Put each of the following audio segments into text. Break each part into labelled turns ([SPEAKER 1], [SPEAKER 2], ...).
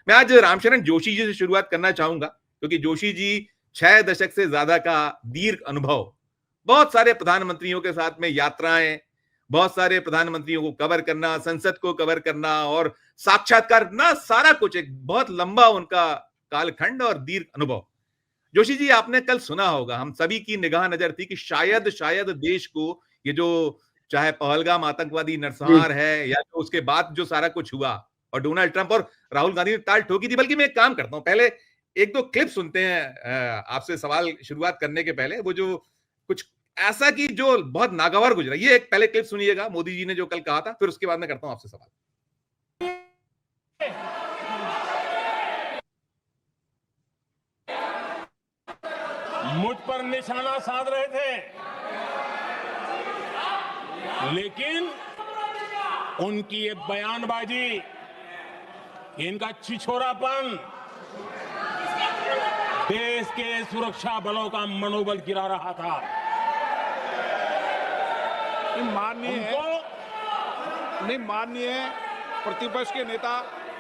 [SPEAKER 1] मैं आज रामशरण जोशी जी से शुरुआत करना चाहूंगा, क्योंकि जोशी जी 6 दशक से ज्यादा का दीर्घ अनुभव, बहुत सारे प्रधानमंत्रियों के साथ में यात्राएं, बहुत सारे प्रधानमंत्रियों को कवर करना, संसद को कवर करना और साक्षात्कार ना, सारा कुछ एक बहुत लंबा उनका कालखंड और दीर्घ अनुभव। जोशी जी, आपने कल सुना होगा, हम सभी की निगाह नजर थी कि शायद शायद देश को ये जो, चाहे पहलगाम आतंकवादी
[SPEAKER 2] जी
[SPEAKER 1] नरसंहार है या जो उसके बाद जो सारा कुछ हुआ और डोनाल्ड ट्रंप और राहुल गांधी ने ताल ठोकी थी, बल्कि मैं एक काम करता हूं, पहले एक दो क्लिप सुनते हैं आपसे सवाल शुरुआत करने के पहले, वो जो कुछ ऐसा कि जो बहुत नागवार गुजरा, ये एक पहले क्लिप सुनिएगा मोदी जी ने जो कल कहा था, फिर उसके बाद मैं करता हूं आपसे सवाल।
[SPEAKER 3] मुझ पर निशाना साध रहे थे, लेकिन उनकी ये बयानबाजी, इनका छिछोरापन देश के सुरक्षा बलों का मनोबल गिरा रहा था।
[SPEAKER 4] माननीय प्रतिपक्ष के नेता,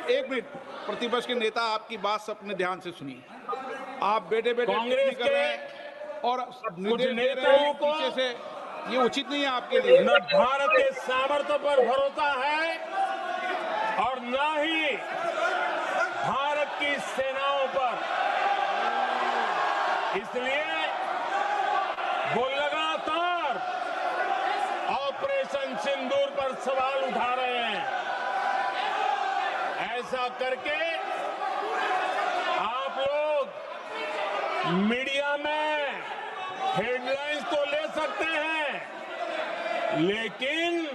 [SPEAKER 4] एक मिनट, प्रतिपक्ष के नेता आपकी बात अपने ध्यान से सुनिए। आप बेटे
[SPEAKER 3] कांग्रेस
[SPEAKER 4] कर रहे हैं और
[SPEAKER 3] कुछ नेताओं को
[SPEAKER 4] पीछे से, ये उचित नहीं है आपके लिए।
[SPEAKER 3] न भारत के सामर्थ्य पर भरोसा है और न ही भारत की सेनाओं पर, इसलिए वो लगातार ऑपरेशन सिंदूर पर सवाल उठा रहे हैं। ऐसा करके आप लोग मीडिया में हेडलाइंस तो ले सकते हैं, लेकिन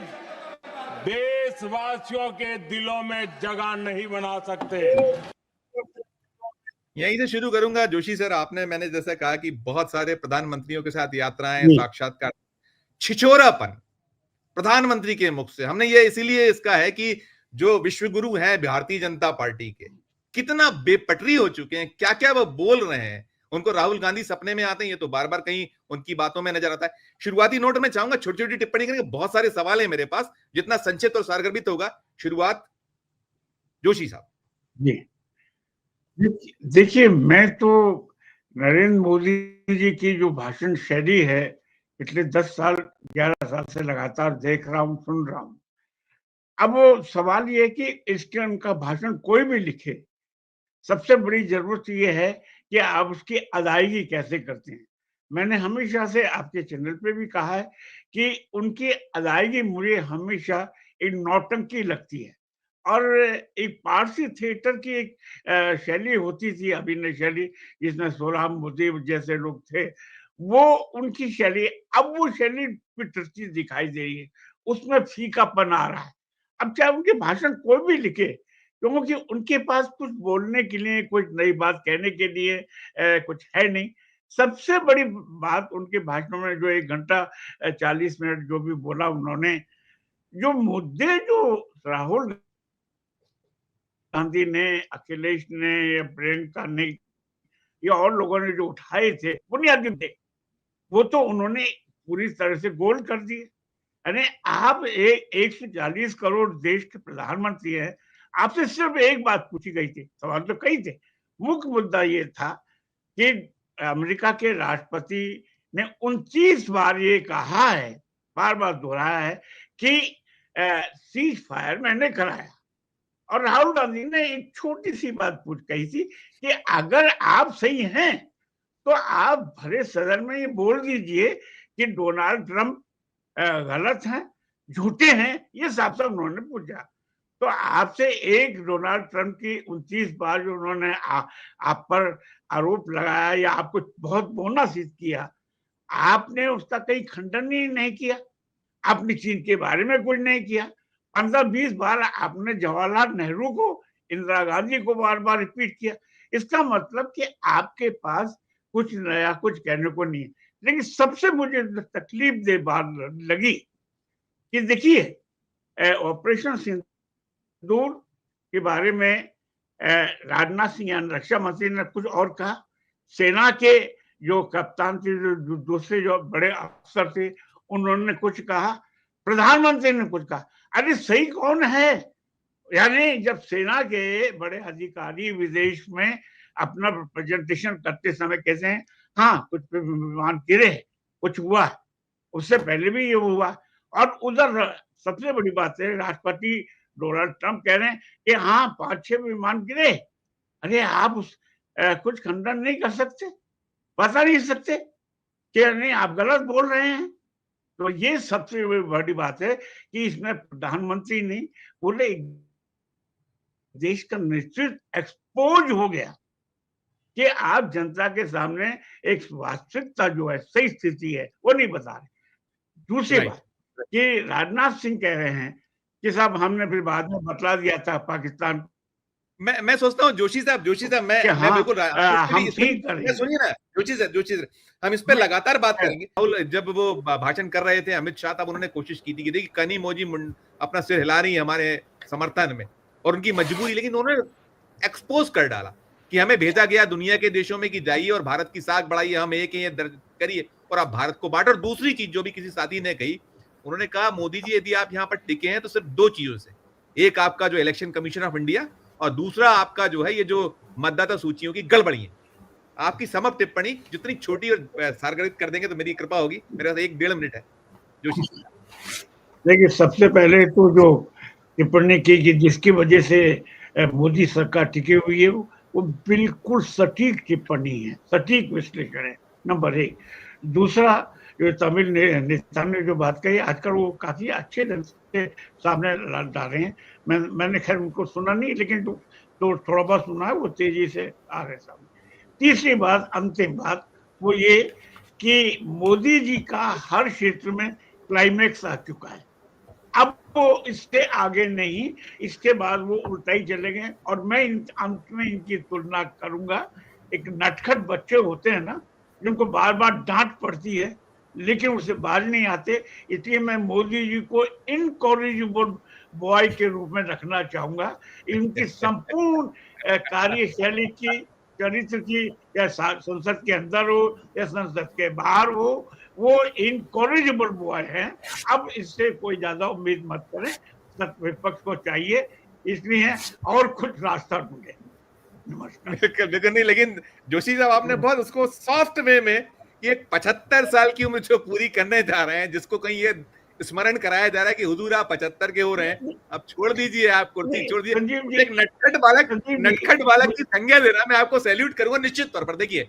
[SPEAKER 3] देशवासियों के दिलों में जगह नहीं बना सकते।
[SPEAKER 1] यहीं से शुरू करूंगा जोशी सर, आपने, मैंने जैसा कहा कि बहुत सारे प्रधानमंत्रियों के साथ यात्राएं, साक्षात्कार, छिछोरापन प्रधानमंत्री के मुख से, हमने ये इसीलिए इसका है कि जो विश्वगुरु हैं भारतीय जनता पार्टी के, कितना बेपटरी हो चुके हैं, क्या क्या वो बोल रहे हैं, उनको राहुल गांधी सपने में आते हैं, ये तो बार बार कहीं उनकी बातों में नजर आता है। शुरुआती नोट में चाहूंगा छोटी छोटी टिप्पणी करेंगे, बहुत सारे सवाल है मेरे पास, जितना संक्षिप्त और सारगर्भित होगा। शुरुआत जोशी साहब
[SPEAKER 2] जी। देखिए, मैं तो नरेंद्र मोदी जी की जो भाषण शैली है, पिछले 10 साल 11 साल से लगातार देख रहा हूँ, सुन रहा हूँ। अब वो सवाल ये है कि इसके उनका भाषण कोई भी लिखे, सबसे बड़ी जरूरत ये है कि आप उसकी अदायगी कैसे करते हैं। मैंने हमेशा से आपके चैनल पे भी कहा है कि उनकी अदायगी मुझे हमेशा एक नौटंकी लगती है। और एक पारसी थिएटर की एक शैली होती थी, अभिनय शैली, जिसमें सोहराब मोदी जैसे लोग थे, वो उनकी शैली, अब वो शैली पिछड़ती दिखाई दे रही है, उसमें फीकापन आ रहा है। अब चाहे उनके भाषण कोई भी लिखे, क्योंकि उनके पास कुछ बोलने के लिए, कुछ नई बात कहने के लिए कुछ है नहीं। सबसे बड़ी बात उनके भाषणों में, जो 1 घंटा 40 मिनट जो भी बोला उन्होंने, जो मुद्दे जो राहुल गांधी ने, अखिलेश ने या प्रियंका ने या और लोगों ने जो उठाए थे, बुनियादी मुद्दे, वो तो उन्होंने पूरी तरह से गोल कर दिए। यानी आप 140 करोड़ देश के प्रधानमंत्री हैं, आपसे सिर्फ एक बात पूछी गई थी, सवाल तो कई थे। मुख्य मुद्दा ये था कि अमेरिका के राष्ट्रपति ने 29 बार ये कहा है, बार-बार दोहराया है कि सीज फायर मैंने कराया। और राहुल गांधी ने एक छोटी सी बात कही थी कि अगर आप सही हैं, तो आप भरे सदन में ये बोल दीजिए कि डोनाल्ड ट्रंप गलत हैं, झूठे हैं, ये साफ-साफ उन्होंने पूछा। तो आपसे एक डोनाल्ड ट्रंप की 29 बार जो उन्होंने आप पर आरोप लगाया या आपको बहुत बोनासिस किया, आपने उसका कहीं खंडन ही नहीं किया। आपने चीन के बारे में कुछ नहीं किया। 15-20 बार आपने जवाहरलाल नेहरू को, इंदिरा गांधी को बार-बार रिपीट किया। इसका मतलब कि आपके पास कुछ नया, कुछ कहने को नहीं है। लेकिन सबसे मुझे तकलीफदेह बात लगी कि देखिए, ऑपरेशन सिंदूर के बारे में राजनाथ सिंह यानी रक्षा मंत्री ने कुछ और कहा, सेना के जो कप्तान थे, जो दूसरे जो बड़े अफसर थे, उन्होंने कुछ कहा, प्रधानमंत्री ने कुछ कहा। अरे सही कौन है? यानी जब सेना के बड़े अधिकारी विदेश में अपना प्रेजेंटेशन करते समय कहते हैं हाँ कुछ विमान गिरे, कुछ हुआ, उससे पहले भी ये हुआ। और उधर सबसे बड़ी बात है, राष्ट्रपति डोनाल्ड ट्रंप कह रहे हैं कि हाँ 5-6 विमान गिरे। अरे आप कुछ खंडन नहीं कर सकते, बता नहीं सकते कि नहीं आप गलत बोल रहे हैं। तो ये सबसे बड़ी बात है कि इसमें प्रधानमंत्री नहीं, पूरे देश का नेतृत्व एक्सपोज हो गया कि आप जनता के सामने एक वास्तविकता जो है, सही स्थिति है, वो नहीं बता रहे। दूसरी
[SPEAKER 1] राइट।
[SPEAKER 2] बात कि राजनाथ सिंह कह रहे हैं कि साहब हमने फिर बाद में बतला दिया था पाकिस्तान
[SPEAKER 1] मैं सोचता हूँ जोशी साहब
[SPEAKER 2] कि
[SPEAKER 1] मैं
[SPEAKER 2] हाँ
[SPEAKER 1] बिल्कुल
[SPEAKER 2] हम ठीक
[SPEAKER 1] मैं
[SPEAKER 2] करेंगे।
[SPEAKER 1] सुनिए ना जोशी साहब हम इस पे
[SPEAKER 2] मैं
[SPEAKER 1] लगातार बात करेंगे। राहुल जब वो भाषण कर रहे थे अमित शाह, तब उन्होंने कोशिश की थी कि देखिए कनी मोजी अपना सिर हिला रही है हमारे समर्थन में और उनकी मजबूरी, लेकिन उन्होंने एक्सपोज कर डाला कि हमें भेजा गया दुनिया के देशों में कि जाइए और भारत की साख बढ़ाइए, हम एक ही दर्ज करिए और आप भारत को बांटो। और दूसरी चीज जो भी किसी साथी ने कही, उन्होंने कहा मोदी जी यदि आप यहाँ पर टिके हैं तो सिर्फ 2 चीजों से, एक आपका जो इलेक्शन कमीशन ऑफ इंडिया और दूसरा आपका जो है ये जो मतदाता सूचियों की गड़बड़ी है। आपकी समप टिप्पणी जितनी छोटी और सारगर्भित कर देंगे तो मेरी कृपा होगी। मेरे पास 1-1.5 मिनट है जोशी।
[SPEAKER 2] देखिए सबसे पहले तो जो टिप्पणी की कि जिसकी वजह से मोदी सरकार टिकी हुई है, वो बिल्कुल सटीक टिप्पणी है, सटीक विश्लेषण है, नंबर 1। दूसरा जो तमिल नेता ने जो बात कही, आजकल वो काफी अच्छे ढंग से सामने डाल रहे हैं। मैंने खैर उनको सुना नहीं, लेकिन तो थोड़ा बहुत सुना है, वो तेजी से आ रहे सामने। तीसरी बात, अंतिम बात, वो ये कि मोदी जी का हर क्षेत्र में क्लाइमेक्स आ चुका है। अब वो इससे आगे नहीं, इसके बाद वो उल्टा ही चलेंगे। और मैं अंत में इनकी तुलना करूंगा, एक नटखट बच्चे होते हैं ना, जिनको बार बार डांट पड़ती है लेकिन उसे बाज नहीं आते, इसलिए मैं मोदी जी को इनकॉरिजिबल बॉय के रूप में रखना चाहूंगा। इनकी संपूर्ण कार्यशैली की, चरित्र की, या संसद के अंदर हो या संसद के बाहर हो, वो इनकॉरिजिबल बॉय है। अब इससे कोई ज्यादा उम्मीद मत करें, विपक्ष को चाहिए इसलिए और कुछ रास्ता ढूंढे। नमस्कार।
[SPEAKER 1] बिल्कुल नहीं, लेकिन जोशी साहब आपने बहुत उसको सॉफ्ट वे में, ये 75 साल की उम्र जो पूरी करने जा रहे हैं, जिसको कहीं ये स्मरण कराया जा रहा है कि हुजूर आप 75 के हो रहे हैं, अब छोड़ दीजिए, आप कुर्सी छोड़ दीजिए।
[SPEAKER 2] संजीव जी,
[SPEAKER 1] एक नटखट बालक की संज्ञा देना मैं आपको सैल्यूट करूंगा निश्चित तौर पर। देखिए